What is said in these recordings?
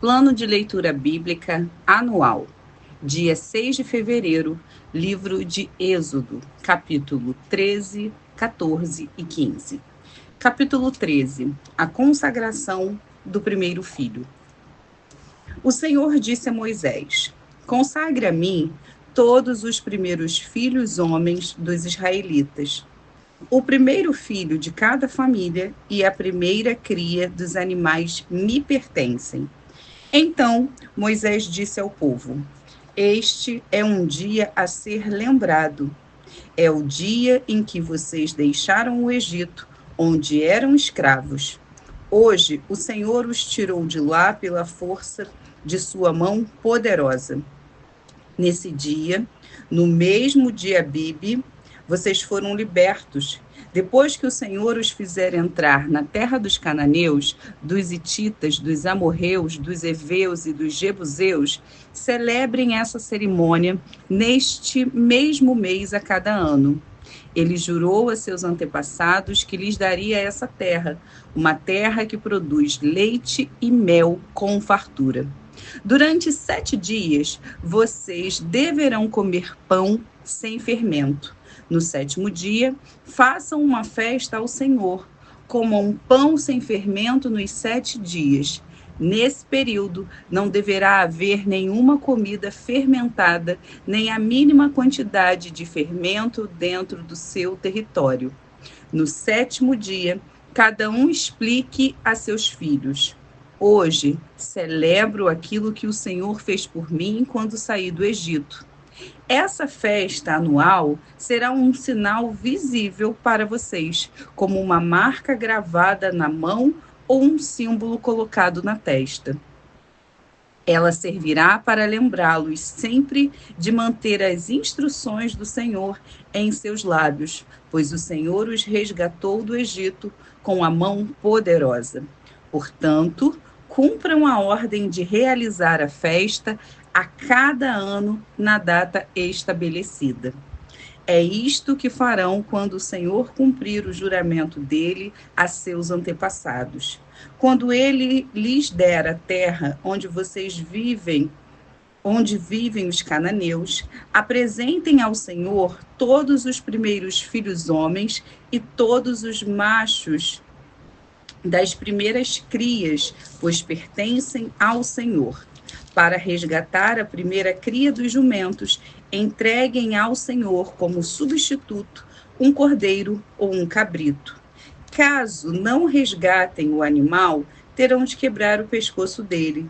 Plano de leitura bíblica anual. Dia 6 de fevereiro, livro de Êxodo, capítulo 13, 14 e 15. Capítulo 13. A consagração do primeiro filho. O Senhor disse a Moisés: consagre a mim todos os primeiros filhos homens dos israelitas. O primeiro filho de cada família e a primeira cria dos animais me pertencem. Então Moisés disse ao povo: este é um dia a ser lembrado. É o dia em que vocês deixaram o Egito, onde eram escravos. Hoje o Senhor os tirou de lá pela força de sua mão poderosa. Nesse dia, no mesmo dia Abibe, vocês foram libertos. Depois que o Senhor os fizer entrar na terra dos cananeus, dos hititas, dos amorreus, dos heveus e dos jebuseus, celebrem essa cerimônia neste mesmo mês a cada ano. Ele jurou a seus antepassados que lhes daria essa terra, uma terra que produz leite e mel com fartura. Durante 7 dias, vocês deverão comer pão sem fermento. No 7º dia, façam uma festa ao Senhor. Comam um pão sem fermento nos 7 dias. Nesse período, não deverá haver nenhuma comida fermentada, nem a mínima quantidade de fermento dentro do seu território. No 7º dia, cada um explique a seus filhos: hoje celebro aquilo que o Senhor fez por mim quando saí do Egito. Essa festa anual será um sinal visível para vocês, como uma marca gravada na mão ou um símbolo colocado na testa. Ela servirá para lembrá-los sempre de manter as instruções do Senhor em seus lábios, pois o Senhor os resgatou do Egito com a mão poderosa. Portanto, cumpram a ordem de realizar a festa a cada ano na data estabelecida. É isto que farão quando o Senhor cumprir o juramento dele a seus antepassados. Quando ele lhes der a terra onde vivem os cananeus, apresentem ao Senhor todos os primeiros filhos homens e todos os machos das primeiras crias, pois pertencem ao Senhor. Para resgatar a primeira cria dos jumentos, entreguem ao Senhor como substituto um cordeiro ou um cabrito. Caso não resgatem o animal, terão de quebrar o pescoço dele.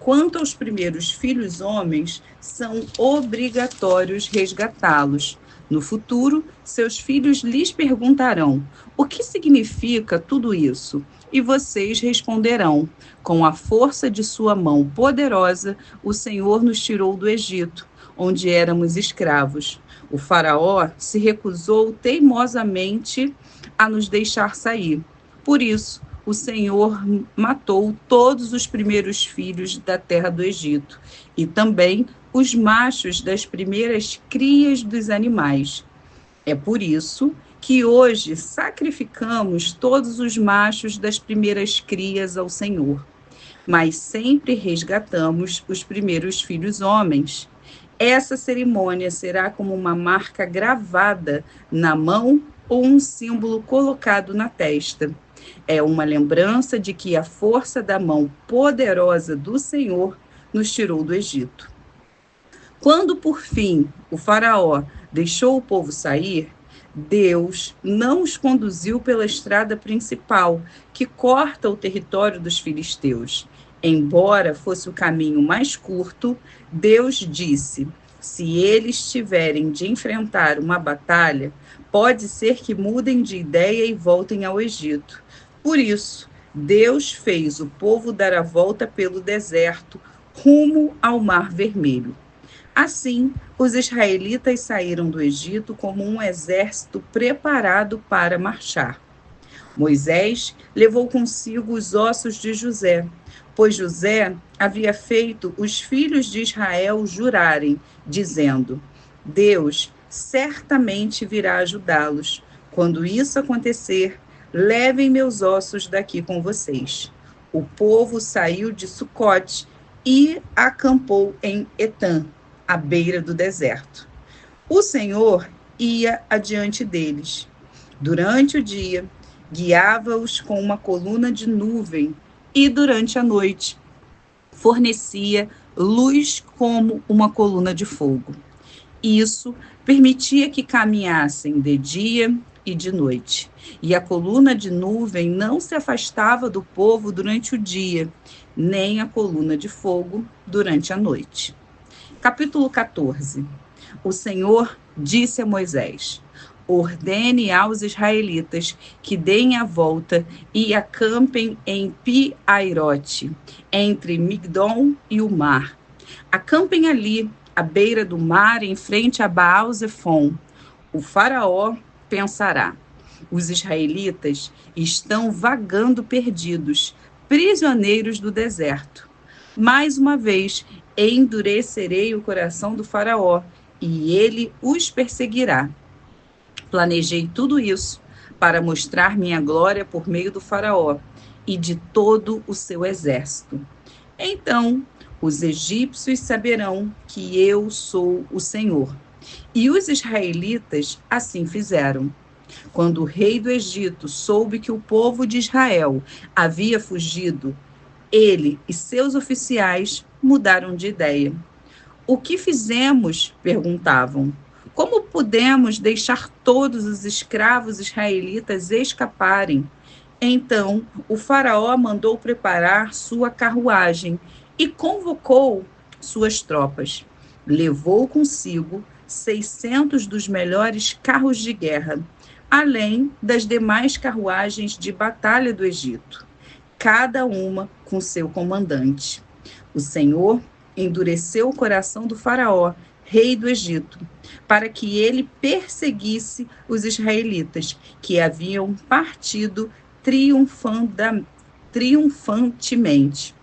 Quanto aos primeiros filhos homens, são obrigatórios resgatá-los. No futuro, seus filhos lhes perguntarão: o que significa tudo isso? E vocês responderão: com a força de sua mão poderosa, o Senhor nos tirou do Egito, onde éramos escravos. O faraó se recusou teimosamente a nos deixar sair. Por isso, o Senhor matou todos os primeiros filhos da terra do Egito, e também os machos das primeiras crias dos animais. É por isso que hoje sacrificamos todos os machos das primeiras crias ao Senhor, mas sempre resgatamos os primeiros filhos homens. Essa cerimônia será como uma marca gravada na mão ou um símbolo colocado na testa. É uma lembrança de que a força da mão poderosa do Senhor nos tirou do Egito. Quando, por fim, o faraó deixou o povo sair, Deus não os conduziu pela estrada principal, que corta o território dos filisteus. Embora fosse o caminho mais curto, Deus disse: se eles tiverem de enfrentar uma batalha, pode ser que mudem de ideia e voltem ao Egito. Por isso, Deus fez o povo dar a volta pelo deserto, rumo ao Mar Vermelho. Assim, os israelitas saíram do Egito como um exército preparado para marchar. Moisés levou consigo os ossos de José, pois José havia feito os filhos de Israel jurarem, dizendo: Deus certamente virá ajudá-los. Quando isso acontecer, levem meus ossos daqui com vocês. O povo saiu de Sucote e acampou em Etã, à beira do deserto. O Senhor ia adiante deles. Durante o dia, guiava-os com uma coluna de nuvem e durante a noite fornecia luz como uma coluna de fogo. Isso permitia que caminhassem de dia e de noite. E a coluna de nuvem não se afastava do povo durante o dia, nem a coluna de fogo durante a noite. Capítulo 14. O Senhor disse a Moisés: ordene aos israelitas que deem a volta e acampem em Pi-Airote, entre Migdol e o mar. Acampem ali, à beira do mar, em frente a Baal-Zefon. O faraó pensará: os israelitas estão vagando perdidos, prisioneiros do deserto. Mais uma vez, endurecerei o coração do faraó, e ele os perseguirá. Planejei tudo isso para mostrar minha glória por meio do faraó e de todo o seu exército. Então, os egípcios saberão que eu sou o Senhor. E os israelitas assim fizeram. Quando o rei do Egito soube que o povo de Israel havia fugido, ele e seus oficiais mudaram de ideia. O que fizemos? Perguntavam. Como podemos deixar todos os escravos israelitas escaparem? Então o faraó mandou preparar sua carruagem e convocou suas tropas. Levou consigo 600 dos melhores carros de guerra, além das demais carruagens de batalha do Egito, cada uma com seu comandante. O Senhor endureceu o coração do faraó, rei do Egito, para que ele perseguisse os israelitas, que haviam partido triunfantemente.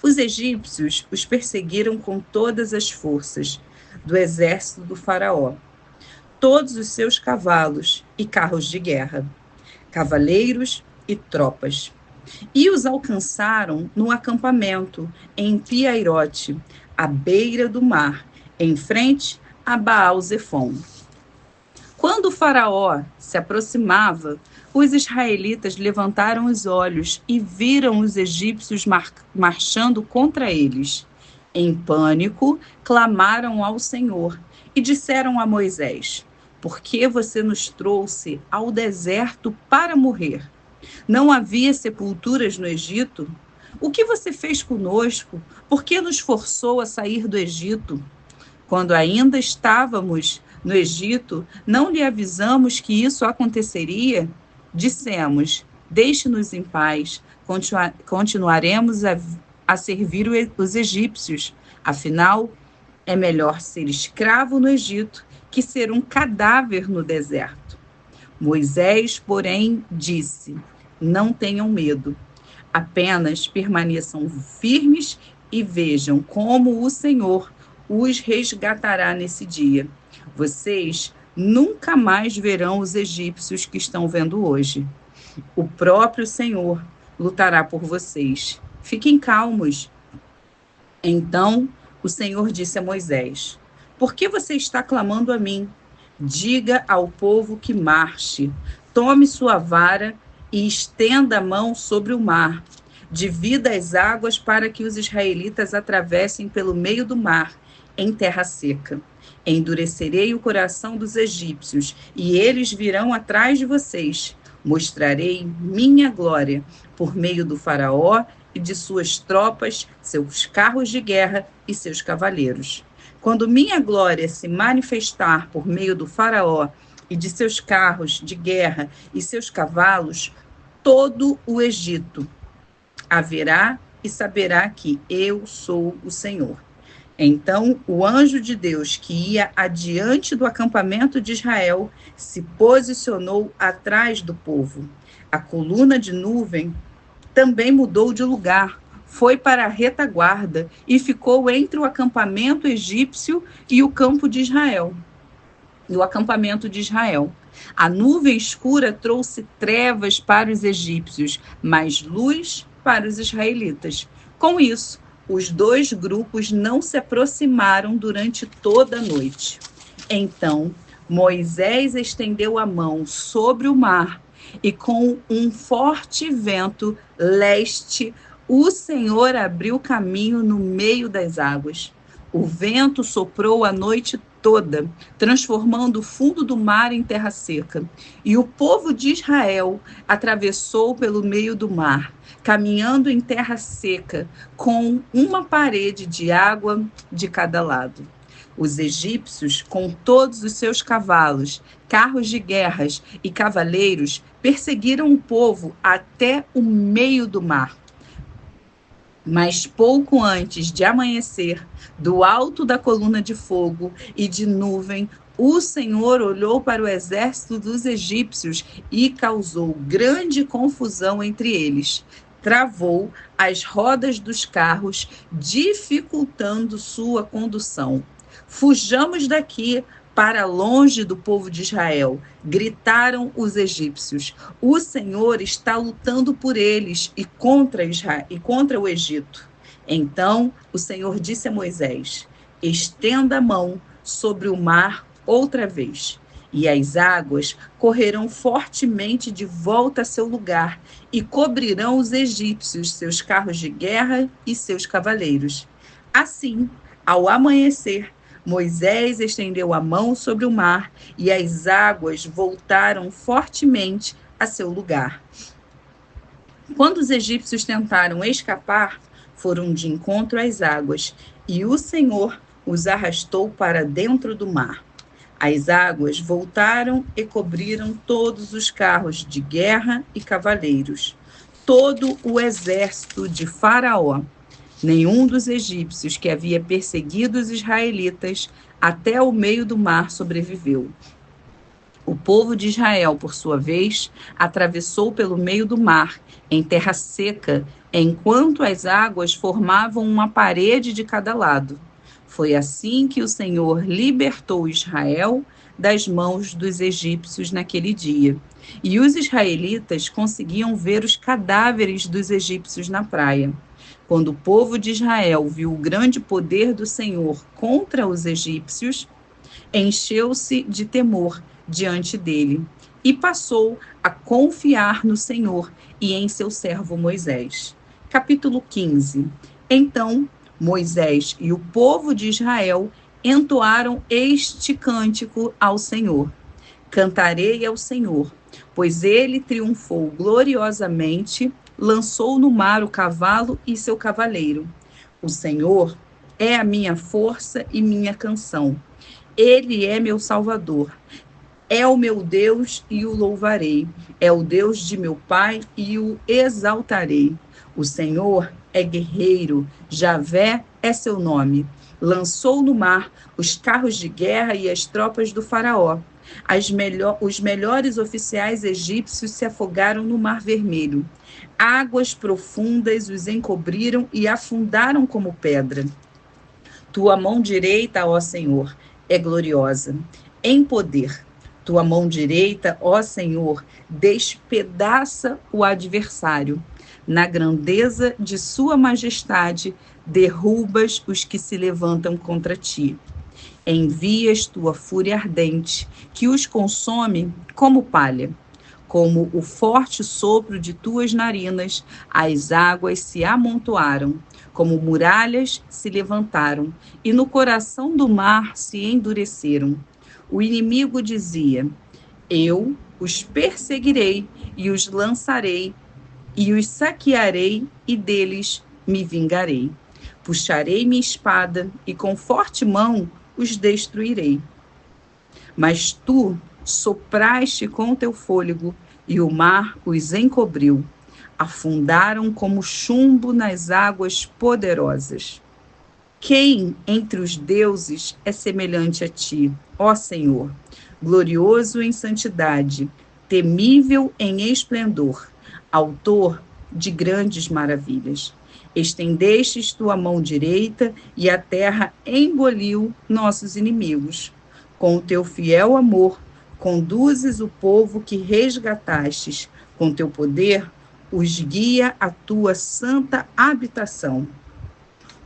Os egípcios os perseguiram com todas as forças do exército do faraó, todos os seus cavalos e carros de guerra, cavaleiros e tropas. E os alcançaram no acampamento em Pi-Airote, à beira do mar, em frente a Baal-Zefon. Quando o faraó se aproximava, os israelitas levantaram os olhos e viram os egípcios marchando contra eles. Em pânico, clamaram ao Senhor e disseram a Moisés: por que você nos trouxe ao deserto para morrer? Não havia sepulturas no Egito? O que você fez conosco? Por que nos forçou a sair do Egito? Quando ainda estávamos no Egito, não lhe avisamos que isso aconteceria? Dissemos: deixe-nos em paz, continuaremos a servir os egípcios. Afinal, é melhor ser escravo no Egito que ser um cadáver no deserto. Moisés, porém, disse: não tenham medo, apenas permaneçam firmes e vejam como o Senhor os resgatará nesse dia. Vocês nunca mais verão os egípcios que estão vendo hoje. O próprio Senhor lutará por vocês. Fiquem calmos. Então o Senhor disse a Moisés: por que você está clamando a mim? Diga ao povo que marche, tome sua vara e estenda a mão sobre o mar. Divida as águas para que os israelitas atravessem pelo meio do mar, em terra seca. Endurecerei o coração dos egípcios, e eles virão atrás de vocês. Mostrarei minha glória por meio do faraó e de suas tropas, seus carros de guerra e seus cavaleiros. Quando minha glória se manifestar por meio do faraó e de seus carros de guerra e seus cavalos, todo o Egito haverá e saberá que eu sou o Senhor. Então o anjo de Deus que ia adiante do acampamento de Israel se posicionou atrás do povo. A coluna de nuvem também mudou de lugar, foi para a retaguarda e ficou entre o acampamento egípcio e o campo de Israel. E o acampamento de Israel. A nuvem escura trouxe trevas para os egípcios, mas luz para os israelitas. Com isso, os dois grupos não se aproximaram durante toda a noite. Então, Moisés estendeu a mão sobre o mar e com um forte vento leste, o Senhor abriu caminho no meio das águas. O vento soprou a noite toda, transformando o fundo do mar em terra seca. E o povo de Israel atravessou pelo meio do mar, caminhando em terra seca, com uma parede de água de cada lado. Os egípcios, com todos os seus cavalos, carros de guerras e cavaleiros, perseguiram o povo até o meio do mar. Mas pouco antes de amanhecer, do alto da coluna de fogo e de nuvem, o Senhor olhou para o exército dos egípcios e causou grande confusão entre eles. Travou as rodas dos carros, dificultando sua condução. Fujamos daqui para longe do povo de Israel, gritaram os egípcios. O Senhor está lutando por eles e contra o Egito. Então o Senhor disse a Moisés: estenda a mão sobre o mar outra vez, e as águas correrão fortemente de volta a seu lugar e cobrirão os egípcios, seus carros de guerra e seus cavaleiros. Assim, ao amanhecer, Moisés estendeu a mão sobre o mar e as águas voltaram fortemente a seu lugar. Quando os egípcios tentaram escapar, foram de encontro às águas e o Senhor os arrastou para dentro do mar. As águas voltaram e cobriram todos os carros de guerra e cavaleiros, todo o exército de Faraó. Nenhum dos egípcios que havia perseguido os israelitas até o meio do mar sobreviveu. O povo de Israel, por sua vez, atravessou pelo meio do mar, em terra seca, enquanto as águas formavam uma parede de cada lado. Foi assim que o Senhor libertou Israel das mãos dos egípcios naquele dia. E os israelitas conseguiam ver os cadáveres dos egípcios na praia. Quando o povo de Israel viu o grande poder do Senhor contra os egípcios, encheu-se de temor diante dele e passou a confiar no Senhor e em seu servo Moisés. Capítulo 15. Então, Moisés e o povo de Israel entoaram este cântico ao Senhor. Cantarei ao Senhor, pois ele triunfou gloriosamente, lançou no mar o cavalo e seu cavaleiro. O Senhor é a minha força e minha canção. Ele é meu Salvador. É o meu Deus e o louvarei. É o Deus de meu pai e o exaltarei. O Senhor é guerreiro, Javé é seu nome. Lançou no mar os carros de guerra e as tropas do faraó. Os melhores oficiais egípcios se afogaram no Mar Vermelho. Águas profundas os encobriram e afundaram como pedra. Tua mão direita, ó Senhor, é gloriosa, em poder. Tua mão direita, ó Senhor, despedaça o adversário. Na grandeza de sua majestade, derrubas os que se levantam contra ti. Envias tua fúria ardente, que os consome como palha. Como o forte sopro de tuas narinas, as águas se amontoaram, como muralhas se levantaram, e no coração do mar se endureceram. O inimigo dizia: eu os perseguirei e os lançarei, e os saquearei, e deles me vingarei. Puxarei minha espada, e com forte mão os destruirei. Mas tu sopraste com teu fôlego, e o mar os encobriu. Afundaram como chumbo nas águas poderosas. Quem entre os deuses é semelhante a ti, ó Senhor? Glorioso em santidade, temível em esplendor, autor de grandes maravilhas. Estendestes tua mão direita e a terra engoliu nossos inimigos. Com o teu fiel amor, conduzes o povo que resgatastes. Com teu poder, os guia à tua santa habitação.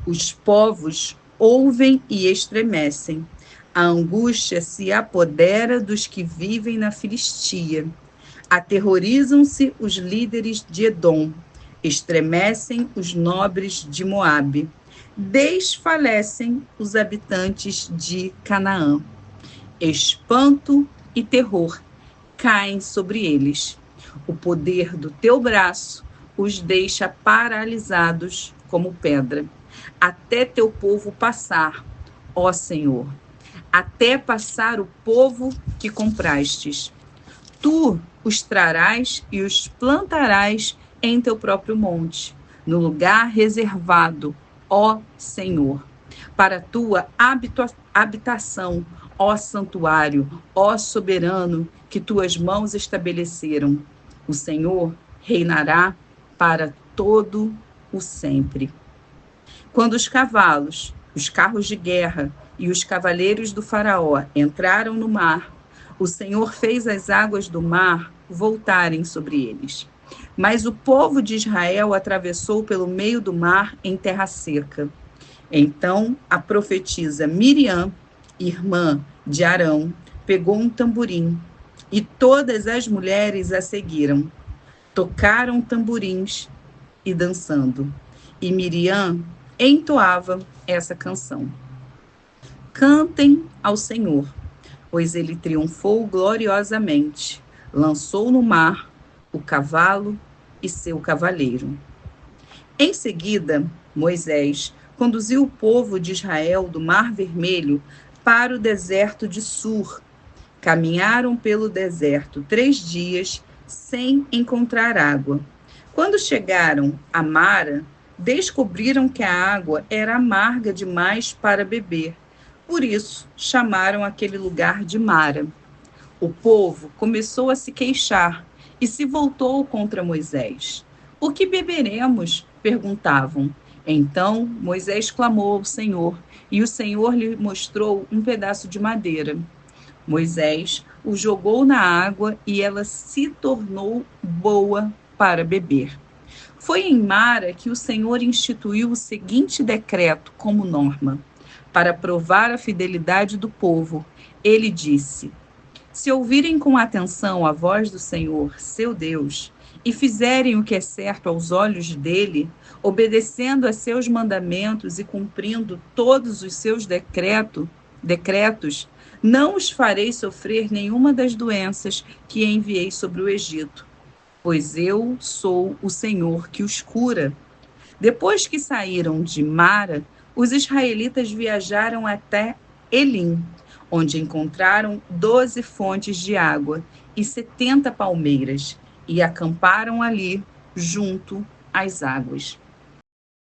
Os povos ouvem e estremecem. A angústia se apodera dos que vivem na Filistia. Aterrorizam-se os líderes de Edom. Estremecem os nobres de Moabe. Desfalecem os habitantes de Canaã. Espanto e terror caem sobre eles. O poder do teu braço os deixa paralisados como pedra, até teu povo passar, ó Senhor, até passar o povo que comprastes. Tu os trarás e os plantarás em teu próprio monte, no lugar reservado, ó Senhor, para tua habitação, ó santuário, ó soberano, que tuas mãos estabeleceram. O Senhor reinará para todo o sempre. Quando os cavalos, os carros de guerra e os cavaleiros do faraó entraram no mar, o Senhor fez as águas do mar voltarem sobre eles. Mas o povo de Israel atravessou pelo meio do mar em terra seca. Então a profetisa Miriam, irmã de Arão, pegou um tamborim, e todas as mulheres a seguiram. Tocaram tamborins e dançando. E Miriam entoava essa canção. Cantem ao Senhor, pois ele triunfou gloriosamente. Lançou no mar o cavalo e seu cavaleiro. Em seguida, Moisés conduziu o povo de Israel do Mar Vermelho para o deserto de Sur. Caminharam pelo deserto 3 dias sem encontrar água. Quando chegaram a Mara, descobriram que a água era amarga demais para beber. Por isso, chamaram aquele lugar de Mara. O povo começou a se queixar e se voltou contra Moisés. O que beberemos? Perguntavam. Então Moisés clamou ao Senhor, e o Senhor lhe mostrou um pedaço de madeira. Moisés o jogou na água e ela se tornou boa para beber. Foi em Mara que o Senhor instituiu o seguinte decreto como norma. Para provar a fidelidade do povo, ele disse: se ouvirem com atenção a voz do Senhor, seu Deus, e fizerem o que é certo aos olhos dele, obedecendo a seus mandamentos e cumprindo todos os seus decretos, não os farei sofrer nenhuma das doenças que enviei sobre o Egito, pois eu sou o Senhor que os cura. Depois que saíram de Mara, os israelitas viajaram até Elim, onde encontraram 12 fontes de água e 70 palmeiras, e acamparam ali, junto às águas.